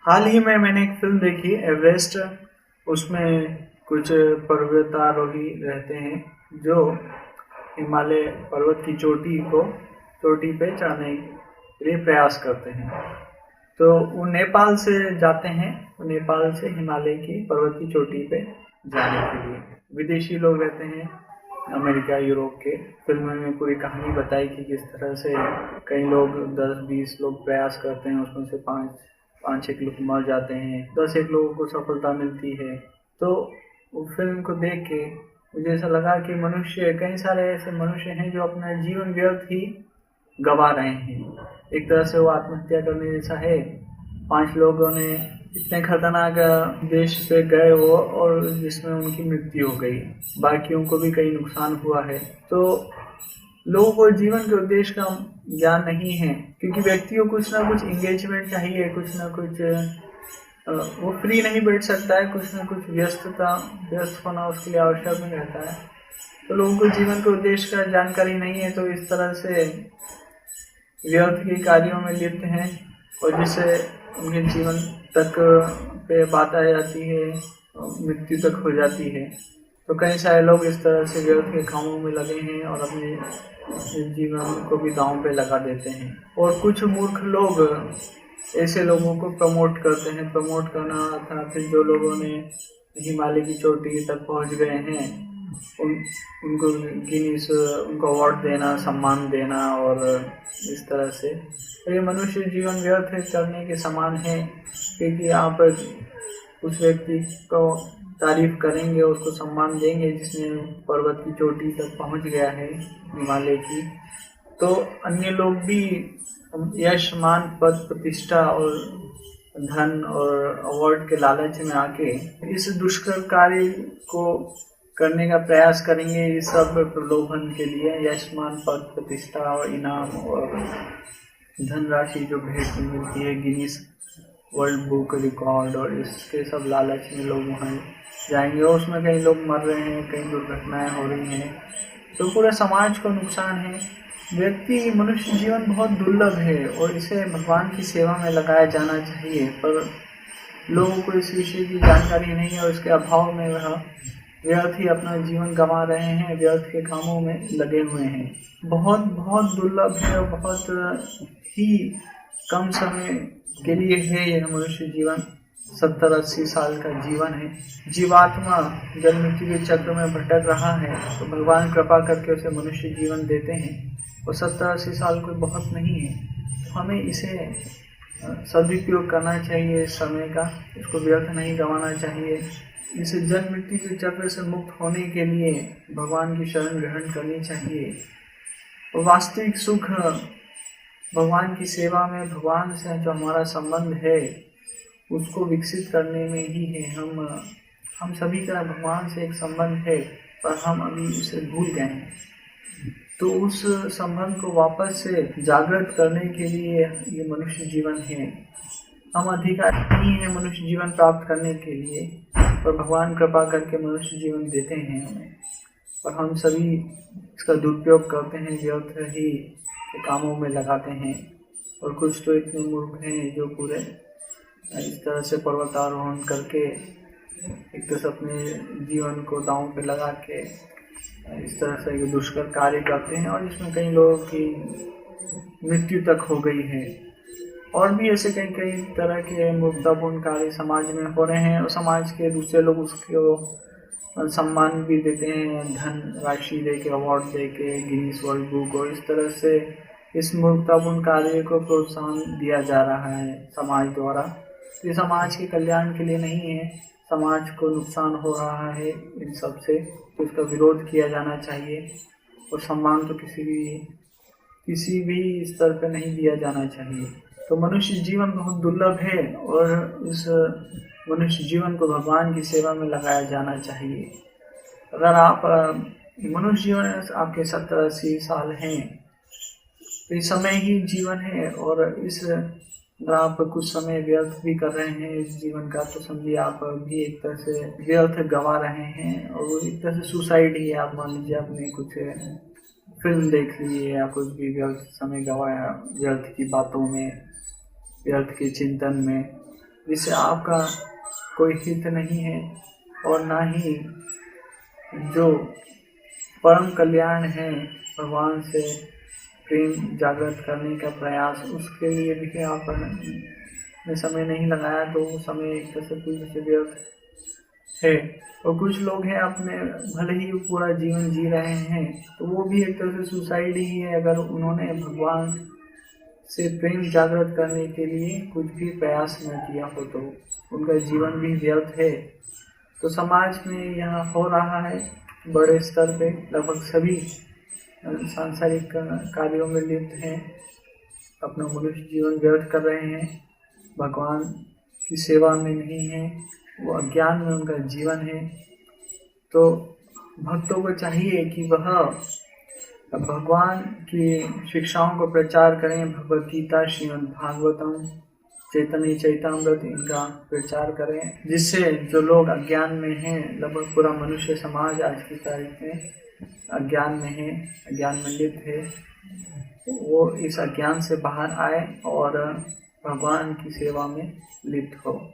हाल ही में मैंने एक फ़िल्म देखी एवरेस्ट। उसमें कुछ पर्वतारोही रहते हैं जो हिमालय पर्वत की चोटी पे चढ़ने के लिए प्रयास करते हैं। तो वो नेपाल से जाते हैं, वो नेपाल से हिमालय की पर्वत की चोटी पे जाने के लिए विदेशी लोग रहते हैं, अमेरिका यूरोप के। फिल्म में पूरी कहानी बताई कि किस तरह से कई लोग 10-20 लोग प्रयास करते हैं, उसमें से पाँच एक लोग मर जाते हैं, 10 एक लोगों को सफलता मिलती है। तो वो फिल्म को देख के मुझे ऐसा लगा कि कई सारे ऐसे मनुष्य हैं जो अपना जीवन व्यर्थ ही गवा रहे हैं। एक तरह से वो आत्महत्या करने जैसा है। 5 लोगों ने इतने खतरनाक देश पे गए वो, और जिसमें उनकी मृत्यु हो गई, बाकियों को भी कई नुकसान हुआ है। तो लोगों को जीवन के उद्देश्य का ज्ञान नहीं है, क्योंकि व्यक्ति को कुछ ना कुछ इंगेजमेंट चाहिए, कुछ ना कुछ वो फ्री नहीं बैठ सकता है, कुछ ना कुछ व्यस्त होना उसके लिए आवश्यक नहीं रहता है। तो लोगों को जीवन के उद्देश्य का जानकारी नहीं है, तो इस तरह से व्यर्थ के कार्यों में लिप्त हैं, और जिससे उनके जीवन तक पे बात आ जाती है, मृत्यु तक हो जाती है। तो कई सारे लोग इस तरह से व्यर्थ के कामों में लगे हैं और अपने जीवन को भी दांव पे लगा देते हैं। और कुछ मूर्ख लोग ऐसे लोगों को प्रमोट करते हैं। प्रमोट करना अर्थात जो लोगों ने हिमालय की चोटी तक पहुंच गए हैं उनको उनको अवार्ड देना, सम्मान देना, और इस तरह से। तो ये मनुष्य जीवन व्यर्थ करने के समान है, क्योंकि आप उस व्यक्ति को तारीफ करेंगे, उसको सम्मान देंगे जिसने पर्वत की चोटी तक पहुंच गया है हिमालय की, तो अन्य लोग भी यश, मान, पद, प्रतिष्ठा और धन और अवार्ड के लालच में आके इस दुष्कर कार्य को करने का प्रयास करेंगे। ये सब प्रलोभन के लिए, यश, मान, पद, प्रतिष्ठा और इनाम और धनराशि जो भेंट में मिलती है, गिनीज वर्ल्ड बुक रिकॉर्ड, और इसके सब लालच में लोग वहाँ जाएंगे। और उसमें कई लोग मर रहे हैं, कई दुर्घटनाएं हो रही हैं, तो पूरे समाज को नुकसान है। मनुष्य जीवन बहुत दुर्लभ है और इसे भगवान की सेवा में लगाया जाना चाहिए, पर लोगों को इस विषय की जानकारी नहीं है, और इसके अभाव में वह व्यर्थ ही अपना जीवन गंवा रहे हैं, व्यर्थ के कामों में लगे हुए हैं। बहुत बहुत दुर्लभ है और बहुत ही कम समय के लिए है यह मनुष्य जीवन। 70-80 साल का जीवन है। जीवात्मा जन्म मृत्यु के चक्र में भटक रहा है, तो भगवान कृपा करके उसे मनुष्य जीवन देते हैं, और 70-80 साल कोई बहुत नहीं है। तो हमें इसे सदुपयोग करना चाहिए, इस समय का, इसको व्यर्थ नहीं गंवाना चाहिए। इसे जन्म मृत्यु के चक्र से मुक्त होने के लिए भगवान की शरण ग्रहण करनी चाहिए। और वास्तविक सुख भगवान की सेवा में, भगवान से जो हमारा संबंध है उसको विकसित करने में ही है। हम सभी का भगवान से एक संबंध है, पर हम अभी उसे भूल गए हैं। तो उस संबंध को वापस से जागृत करने के लिए ये मनुष्य जीवन है। हम अधिकारी नहीं है मनुष्य जीवन प्राप्त करने के लिए, पर भगवान कृपा करके मनुष्य जीवन देते हैं हमें, और हम सभी इसका दुरुपयोग करते हैं, व्यर्थ ही के कामों में लगाते हैं। और कुछ तो इतने मूर्ख हैं जो पूरे इस तरह से पर्वतारोहण करके एक तरह से अपने जीवन को दांव पे लगा के इस तरह से दुष्कर कार्य करते हैं, और इसमें कई लोगों की मृत्यु तक हो गई है। और भी ऐसे कई तरह के मूर्खतापूर्ण कार्य समाज में हो रहे हैं, और समाज के दूसरे लोग उसको सम्मान भी देते हैं, धन राशि दे के, अवार्ड दे के, गिनीज वर्ल्ड बुक, और इस तरह से इस मूर्खतापूर्ण कार्य को प्रोत्साहन दिया जा रहा है समाज द्वारा। ये समाज के कल्याण के लिए नहीं है, समाज को नुकसान हो रहा है इन सब से, तो इसका विरोध किया जाना चाहिए। और सम्मान तो किसी भी स्तर पर नहीं दिया जाना चाहिए। तो मनुष्य जीवन बहुत दुर्लभ है, और इस मनुष्य जीवन को भगवान की सेवा में लगाया जाना चाहिए। अगर आप मनुष्य जीवन आपके 70-80 साल हैं, तो इस समय ही जीवन है, और अगर आप कुछ समय व्यर्थ भी कर रहे हैं इस जीवन का, तो समझिए आप भी एक तरह से व्यर्थ गंवा रहे हैं, और वो एक तरह से सुसाइड ही है। आप मान लीजिए आपने कुछ फिल्म देख ली है या कुछ भी व्यर्थ समय गंवाया, व्यर्थ की बातों में, व्यर्थ के चिंतन में, जिससे आपका कोई हित नहीं है और ना ही जो परम कल्याण है भगवान से प्रेम जागृत करने का प्रयास, उसके लिए भी आपने समय नहीं लगाया तो वो समय एक तरह से पूरी से व्यर्थ है। और कुछ लोग हैं अपने भले ही पूरा जीवन जी रहे हैं तो वो भी एक तरह से सुसाइड ही है, अगर उन्होंने भगवान से प्रेम जागृत करने के लिए कुछ भी प्रयास न किया हो तो उनका जीवन भी व्यर्थ है। तो समाज में यह हो रहा है बड़े स्तर पे, लगभग सभी सांसारिक कार्यों में लिप्त हैं, अपना मनुष्य जीवन व्यर्थ कर रहे हैं, भगवान की सेवा में नहीं है, वो अज्ञान में उनका जीवन है। तो भक्तों को चाहिए कि वह भगवान की शिक्षाओं को प्रचार करें, भगवद गीता, श्रीमद् भागवतम, चैतन्य चैतामृत, इनका प्रचार करें, जिससे जो लोग अज्ञान में हैं, लगभग पूरा मनुष्य समाज आज की तारीख में अज्ञान में है, अज्ञान में लिप्त है, वो इस अज्ञान से बाहर आए और भगवान की सेवा में लिप्त हो।